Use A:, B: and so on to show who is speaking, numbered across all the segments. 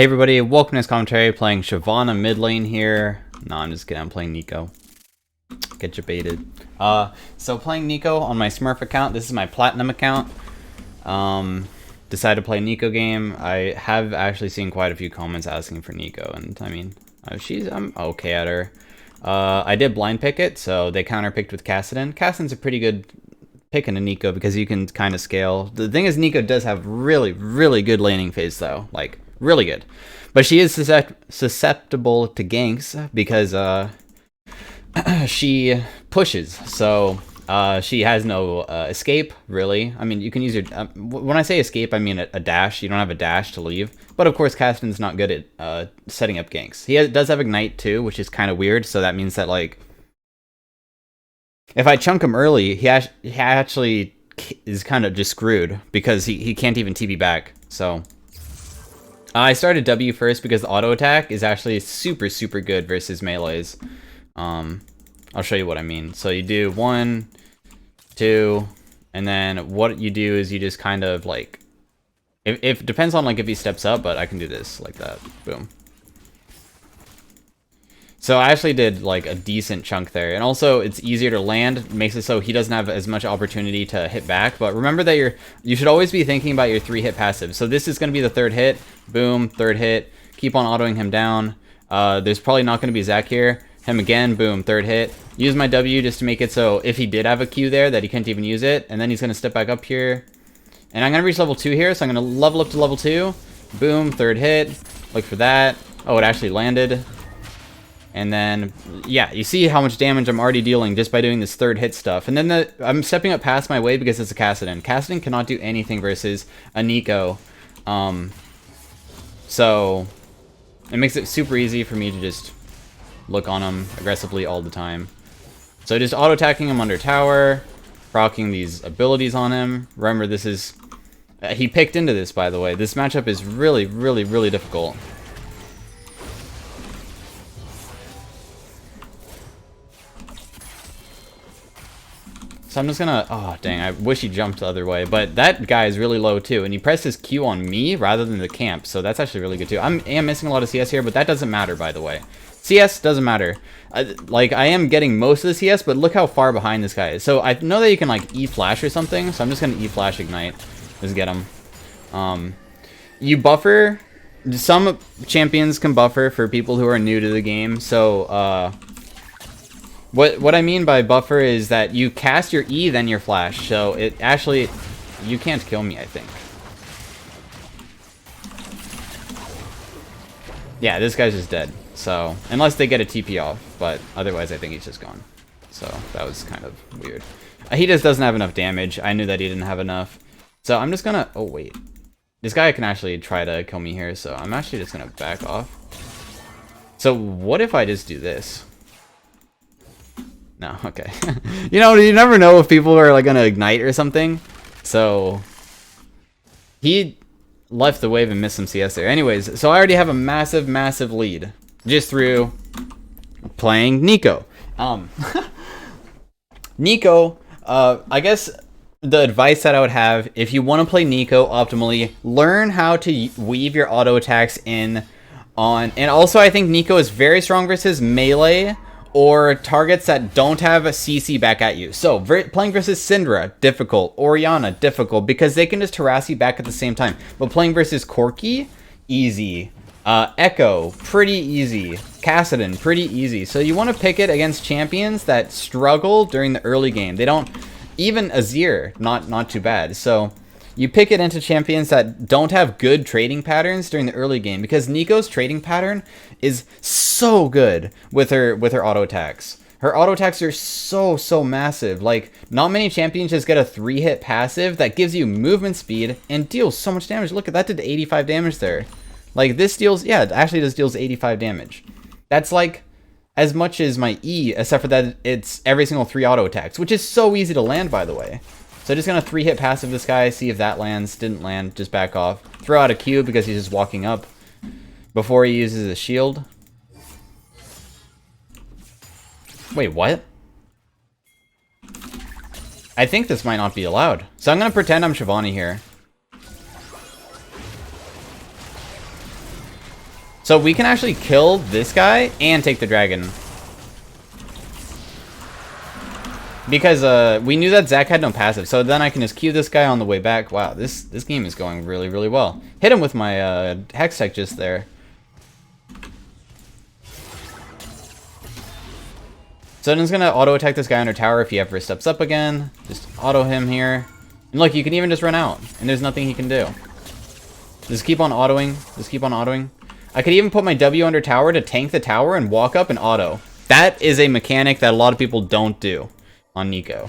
A: Hey everybody, welcome to this commentary, playing Shyvana mid lane here. No, I'm just kidding, I'm playing Neeko. Get you baited. So playing Neeko on my Smurf account. This is my Platinum account. Decided to play Neeko game. I have actually seen quite a few comments asking for Neeko, and I mean, I'm okay at her. I did blind pick it, so they counter picked with Kassadin. Kassadin's a pretty good pick in a Neeko because you can kind of scale. The thing is, Neeko does have really good laning phase though, like really good. But she is susceptible to ganks because she pushes, so she has no escape, really. I mean, you can use your... when I say escape, I mean a dash. You don't have a dash to leave. But of course, Kassadin's not good at setting up ganks. He does have Ignite too, which is kind of weird, so that means that, like, if I chunk him early, he actually is kind of just screwed because he can't even TP back, so... I started W first because the auto attack is actually super good versus melees. I'll show you what I mean. So you do 1, 2, and then what you do is you just kind of like, if depends on like if he steps up, but I can do this like that. Boom. So I actually did like a decent chunk there, and also it's easier to land, makes it so he doesn't have as much opportunity to hit back. But remember that you should always be thinking about your 3-hit passive. So this is going to be the 3rd hit, boom, 3rd hit, keep on autoing him down. There's probably not going to be Zac here. Him again, boom, 3rd hit. Use my W just to make it so if he did have a Q there that he couldn't even use it, and then he's going to step back up here. And I'm going to reach level 2 here, so I'm going to level up to level 2. Boom, 3rd hit. Look for that. Oh, it actually landed. And then, yeah, you see how much damage I'm already dealing just by doing this 3rd hit stuff. And then I'm stepping up past my way because it's a Kassadin. Kassadin cannot do anything versus a Neeko. So it makes it super easy for me to just look on him aggressively all the time. So just auto-attacking him under tower, proccing these abilities on him. Remember, this is... he picked into this, by the way. This matchup is really difficult. So I'm just gonna... oh, dang, I wish he jumped the other way. But that guy is really low, too. And he pressed his Q on me rather than the camp. So that's actually really good, too. I am missing a lot of CS here, but that doesn't matter, by the way. CS doesn't matter. Like, I am getting most of the CS, but look how far behind this guy is. So I know that you can, like, E-flash or something. So I'm just gonna E-flash Ignite. Just get him. You buffer... some champions can buffer for people who are new to the game. So, What I mean by buffer is that you cast your E, then your flash. So it actually... you can't kill me, I think. Yeah, this guy's just dead. So, unless they get a TP off. But otherwise, I think he's just gone. So, that was kind of weird. He just doesn't have enough damage. I knew that he didn't have enough. So, I'm just gonna... oh, wait. This guy can actually try to kill me here. So, I'm actually just gonna back off. So, what if I just do this? No, okay. You know, you never know if people are like gonna ignite or something. So he left the wave and missed some CS there. Anyways, so I already have a massive lead just through playing Neeko. Neeko, I guess the advice that I would have, if you want to play Neeko optimally, learn how to weave your auto attacks in on, and also I think Neeko is very strong versus melee or targets that don't have a CC back at you. So, playing versus Syndra, difficult. Orianna, difficult, because they can just harass you back at the same time. But playing versus Corki, easy. Echo, pretty easy. Kassadin, pretty easy. So you want to pick it against champions that struggle during the early game. They don't... even Azir, not too bad. So you pick it into champions that don't have good trading patterns during the early game, because Neeko's trading pattern is so good with her auto attacks. Her auto attacks are so massive. Like, not many champions just get a 3-hit passive that gives you movement speed and deals so much damage. Look, that did 85 damage there. Like, this deals... yeah, it actually just deals 85 damage. That's like as much as my E, except for that it's every single 3 auto attacks, which is so easy to land, by the way. So just gonna 3-hit passive this guy, see if that lands. Didn't land, just back off. Throw out a Q because he's just walking up before he uses a shield. Wait, what? I think this might not be allowed. So I'm gonna pretend I'm Shyvana here. So we can actually kill this guy and take the dragon. Because we knew that Zac had no passive, so then I can just Q this guy on the way back. Wow, this game is going really, really well. Hit him with my Hex Tech just there. So then it's going to auto-attack this guy under tower if he ever steps up again. Just auto him here. And look, you can even just run out, and there's nothing he can do. Just keep on autoing. Just keep on autoing. I could even put my W under tower to tank the tower and walk up and auto. That is a mechanic that a lot of people don't do on Neeko.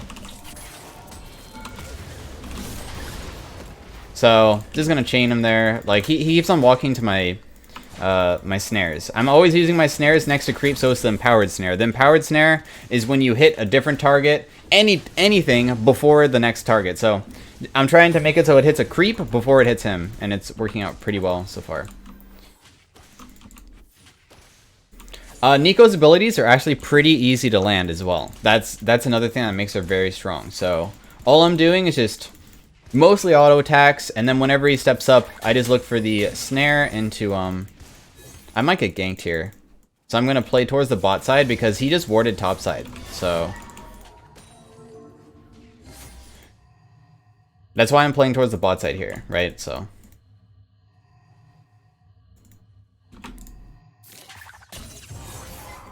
A: So, just going to chain him there. Like, he keeps on walking to my my snares. I'm always using my snares next to creep, so it's the empowered snare. The empowered snare is when you hit a different target, anything before the next target. So I'm trying to make it so it hits a creep before it hits him, and it's working out pretty well so far. Neeko's abilities are actually pretty easy to land as well. That's another thing that makes her very strong. So all I'm doing is just mostly auto attacks, and then whenever he steps up, I just look for the snare into I might get ganked here. So I'm going to play towards the bot side because he just warded top side. So that's why I'm playing towards the bot side here, right? So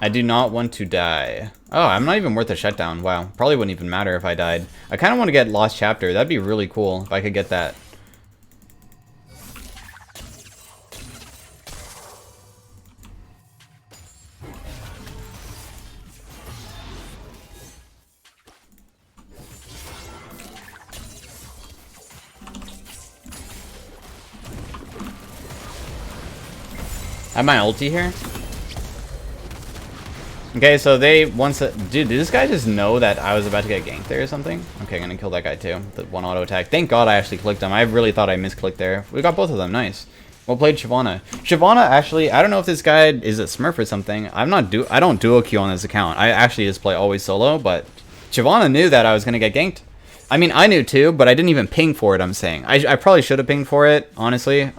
A: I do not want to die. Oh, I'm not even worth a shutdown. Wow, probably wouldn't even matter if I died. I kind of want to get Lost Chapter. That'd be really cool if I could get that. I have my ulti here. Okay, so they once dude, did this guy just know that I was about to get ganked there or something? Okay, I'm gonna kill that guy too. The one auto attack. Thank God I actually clicked him. I really thought I misclicked there. We got both of them. Nice. Well played, Shyvana. Shyvana actually, I don't know if this guy is a Smurf or something. I don't duo Q on this account. I actually just play always solo, but Shyvana knew that I was gonna get ganked. I mean, I knew too, but I didn't even ping for it. I'm saying I probably should have pinged for it, honestly.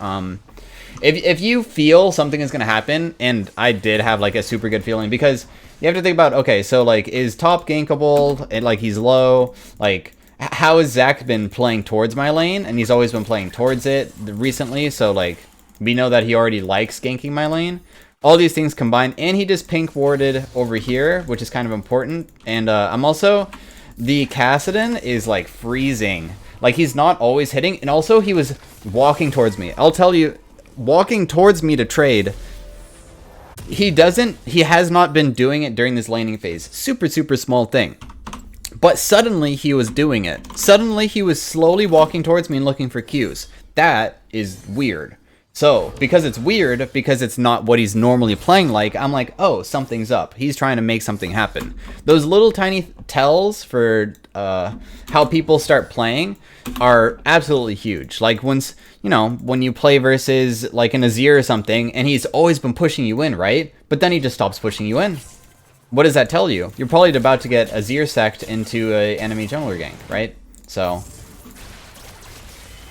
A: If you feel something is going to happen, and I did have like a super good feeling, because you have to think about, okay, so like, is top gankable, and like he's low, like how has Zac been playing towards my lane, and he's always been playing towards it recently, so like we know that he already likes ganking my lane. All these things combined, and he just pink warded over here, which is kind of important, and I'm also, the Kassadin is like freezing, like he's not always hitting, and also he was walking towards me. I'll tell you, walking towards me to trade, he has not been doing it during this laning phase. Super small thing, but suddenly he was doing it. Suddenly he was slowly walking towards me and looking for Qs. That is weird. So because it's weird, because it's not what he's normally playing like, I'm like, oh, something's up. He's trying to make something happen. Those little tiny tells for how people start playing are absolutely huge. Like once, you know, when you play versus like an Azir or something, and he's always been pushing you in, right? But then he just stops pushing you in. What does that tell you? You're probably about to get Azir sect into an enemy jungler gank, right? So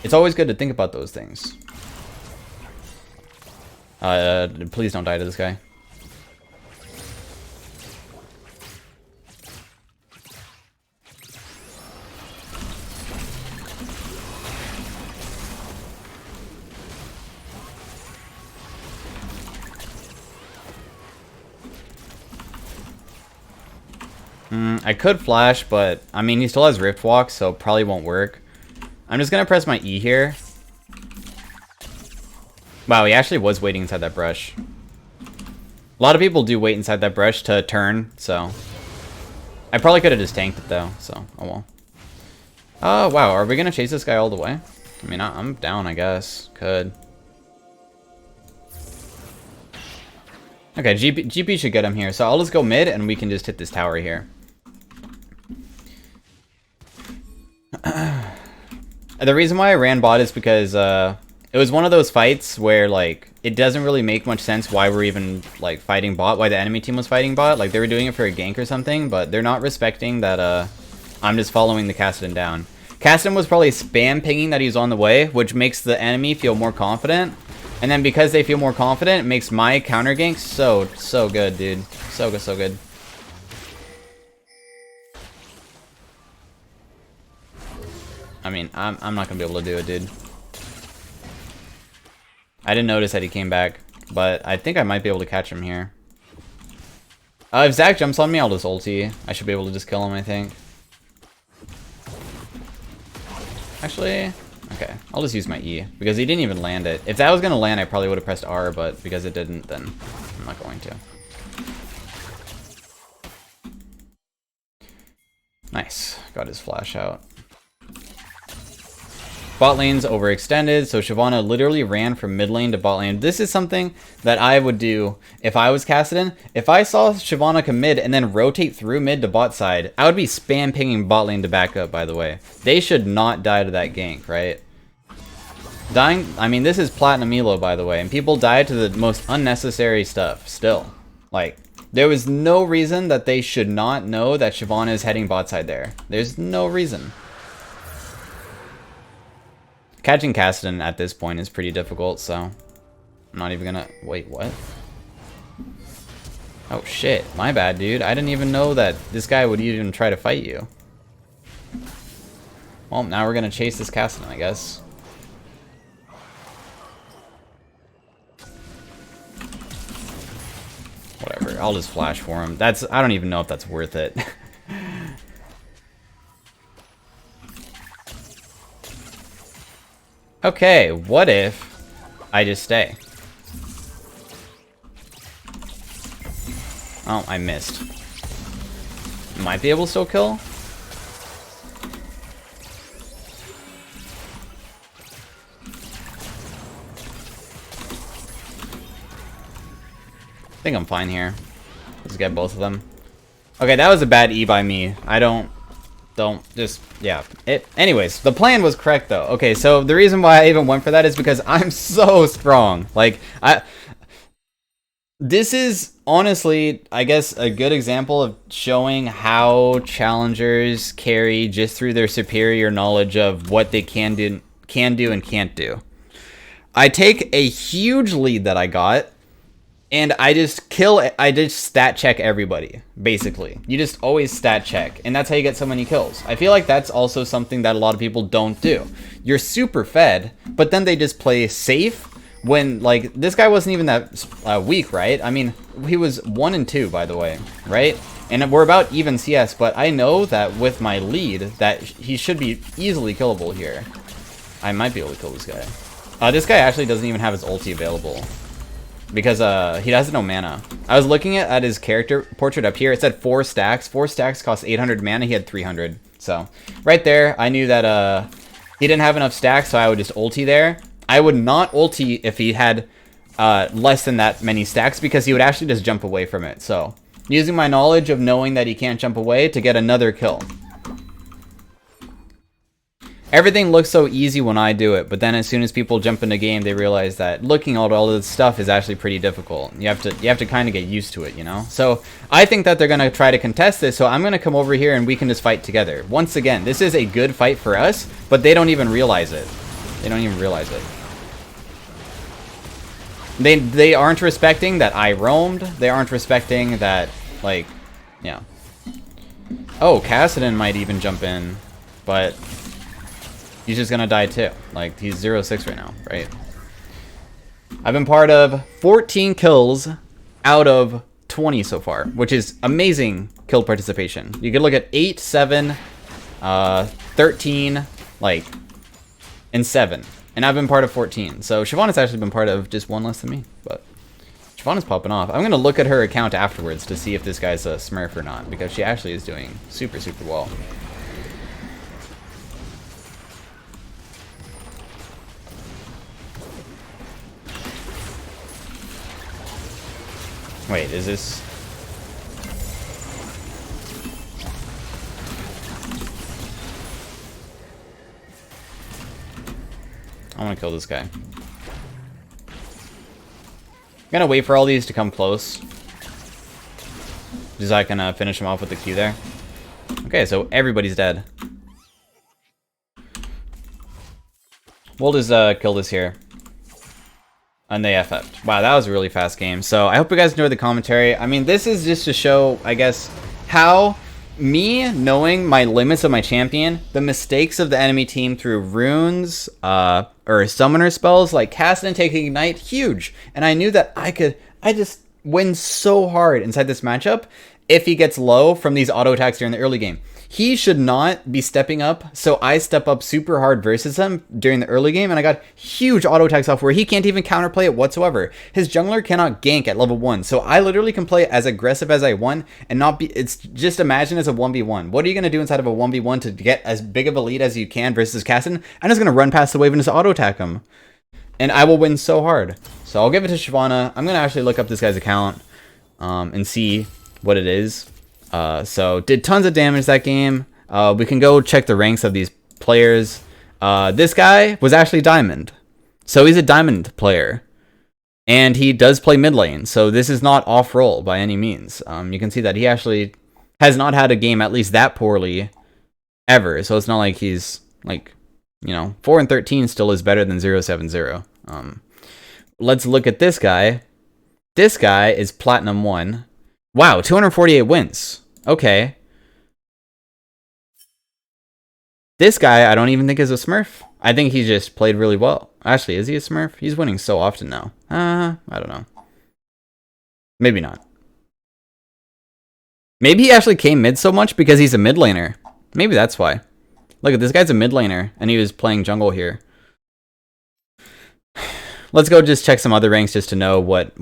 A: it's always good to think about those things. Please don't die to this guy. I could flash, but I mean, he still has Rift Walk, so probably won't work. I'm just gonna press my E here. Wow, he actually was waiting inside that brush. A lot of people do wait inside that brush to turn, so I probably could have just tanked it though, so oh well. Oh wow, are we gonna chase this guy all the way? I mean, I'm down, I guess. Could. Okay, GP should get him here, so I'll just go mid and we can just hit this tower here. The reason why I ran bot is because it was one of those fights where like it doesn't really make much sense why we're even like fighting bot, why the enemy team was fighting bot. Like they were doing it for a gank or something, but they're not respecting that I'm just following the Kassadin down. Kassadin was probably spam pinging that he's on the way, which makes the enemy feel more confident. And then because they feel more confident, it makes my counter gank so good, dude. So good, so good. I mean, I'm not gonna be able to do it, dude. I didn't notice that he came back, but I think I might be able to catch him here. If Zach jumps on me, I'll just ulti. I should be able to just kill him, I think. Actually, okay. I'll just use my E, because he didn't even land it. If that was going to land, I probably would have pressed R, but because it didn't, then I'm not going to. Nice. Got his flash out. Bot lane's overextended, so Shyvana literally ran from mid lane to bot lane. This is something that I would do if I was Kassadin. If I saw Shyvana come mid and then rotate through mid to bot side, I would be spam pinging bot lane to back up, by the way. They should not die to that gank, right? Dying, I mean, this is Platinum Elo, by the way, and people die to the most unnecessary stuff, still. Like, there was no reason that they should not know that Shyvana is heading bot side there. There's no reason. Catching Kassadin at this point is pretty difficult, so I'm not even gonna... Wait, what? Oh shit, my bad, dude. I didn't even know that this guy would even try to fight you. Well, now we're gonna chase this Kassadin, I guess. Whatever, I'll just flash for him. I don't even know if that's worth it. Okay, what if I just stay? Oh, I missed. Might be able to still kill? I think I'm fine here. Let's get both of them. Okay, that was a bad E by me. Yeah. Anyways, the plan was correct though. Okay, so the reason why I even went for that is because I'm so strong. Like, this is honestly, I guess, a good example of showing how challengers carry just through their superior knowledge of what they can do and can't do. I take a huge lead that I got, and I just stat check everybody, basically. You just always stat check, and that's how you get so many kills. I feel like that's also something that a lot of people don't do. You're super fed, but then they just play safe when, like, this guy wasn't even that weak, right? I mean, he was 1 and 2, by the way, right? And we're about even CS, but I know that with my lead, that he should be easily killable here. I might be able to kill this guy. This guy actually doesn't even have his ulti available, because he has no mana. I was looking at his character portrait up here. It said 4 stacks. 4 stacks cost 800 mana. He had 300. So right there, I knew that he didn't have enough stacks, so I would just ulti there. I would not ulti if he had less than that many stacks, because he would actually just jump away from it. So using my knowledge of knowing that he can't jump away to get another kill. Everything looks so easy when I do it, but then as soon as people jump in the game, they realize that looking at all this stuff is actually pretty difficult. You have to kind of get used to it, you know? So I think that they're going to try to contest this, so I'm going to come over here and we can just fight together. Once again, this is a good fight for us, but they don't even realize it. They don't even realize it. They aren't respecting that I roamed. They aren't respecting that, like, yeah. Oh, Kassadin might even jump in, but he's just gonna die too. Like, he's 0-6 right now, right? I've been part of 14 kills out of 20 so far, which is amazing kill participation. You could look at 8, 7, 13, like, and 7. And I've been part of 14. So Shyvana's actually been part of just 1 less than me. But Shyvana's popping off. I'm going to look at her account afterwards to see if this guy's a smurf or not, because she actually is doing super, super well. Wait, is this... I want to kill this guy. I'm gonna wait for all these to come close, just so I can finish him off with the Q there. Okay, so everybody's dead. We'll just kill this here. And they FF'd. Wow, that was a really fast game. So I hope you guys enjoyed the commentary. I mean, this is just to show, I guess, how me knowing my limits of my champion, the mistakes of the enemy team through runes, or summoner spells, like Cassidon taking Ignite, huge. And I knew that I just win so hard inside this matchup if he gets low from these auto attacks during the early game. He should not be stepping up, so I step up super hard versus him during the early game, and I got huge auto attacks off where he can't even counterplay it whatsoever. His jungler cannot gank at level 1, so I literally can play as aggressive as I want and not be... It's just imagine as a 1v1. What are you going to do inside of a 1v1 to get as big of a lead as you can versus Cassidon? I'm just going to run past the wave and just auto attack him. And I will win so hard. So I'll give it to Shyvana. I'm going to actually look up this guy's account and see what it is. So did tons of damage that game. We can go check the ranks of these players. This guy was actually Diamond. So he's a Diamond player. And he does play mid lane. So this is not off-roll by any means. You can see that he actually has not had a game at least that poorly ever. So it's not like he's like, you know, 4-13 still is better than 0-7-0. Let's look at this guy. This guy is Platinum 1. Wow, 248 wins. Okay. This guy, I don't even think is a Smurf. I think he just played really well. Actually, is he a Smurf? He's winning so often now. I don't know. Maybe not. Maybe he actually came mid so much because he's a mid laner. Maybe that's why. Look, this guy's a mid laner, and he was playing jungle here. Let's go just check some other ranks just to know what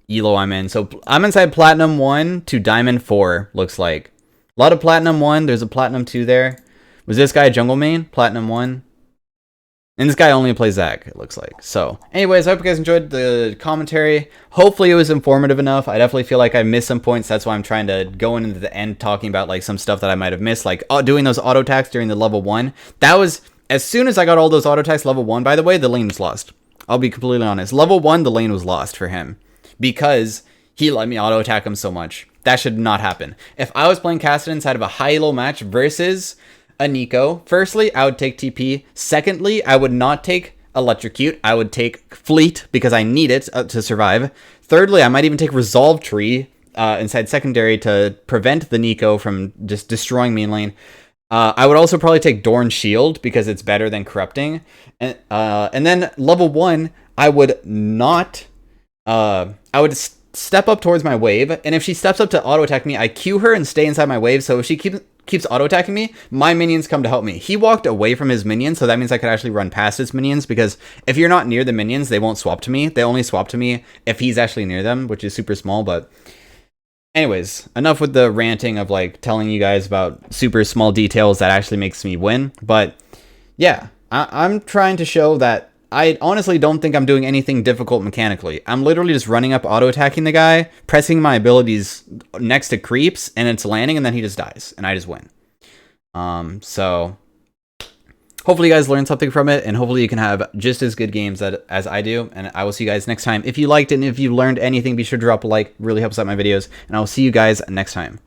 A: elo I'm in. So I'm inside Platinum 1 to Diamond 4, looks like. A lot of Platinum 1. There's a Platinum 2 there. Was this guy a jungle main? Platinum 1. And this guy only plays Zac, it looks like. So, anyways, I hope you guys enjoyed the commentary. Hopefully it was informative enough. I definitely feel like I missed some points. That's why I'm trying to go into the end talking about like some stuff that I might have missed. Like doing those auto attacks during the level 1. That was, as soon as I got all those auto attacks level 1, by the way, the lane was lost. I'll be completely honest. Level 1, the lane was lost for him. Because he let me auto attack him so much. That should not happen. If I was playing Cassidon inside of a high elo match versus a Neeko, firstly, I would take TP. Secondly, I would not take Electrocute. I would take Fleet because I need it to survive. Thirdly, I might even take Resolve Tree inside secondary to prevent the Neeko from just destroying main lane. I would also probably take Dorn Shield because it's better than Corrupting. And then level 1, I would not... I would step up towards my wave, and if she steps up to auto attack me, I Q her and stay inside my wave. So if she keeps auto attacking me, my minions come to help me. He walked away from his minions, so that means I could actually run past his minions, because if you're not near the minions, they won't swap to me. They only swap to me if he's actually near them, which is super small. But anyways, enough with the ranting of like telling you guys about super small details that actually makes me win. But yeah, I'm trying to show that I honestly don't think I'm doing anything difficult mechanically. I'm literally just running up, auto-attacking the guy, pressing my abilities next to creeps, and it's landing, and then he just dies, and I just win. So hopefully you guys learned something from it, and hopefully you can have just as good games as I do, and I will see you guys next time. If you liked it and if you learned anything, be sure to drop a like. It really helps out my videos, and I will see you guys next time.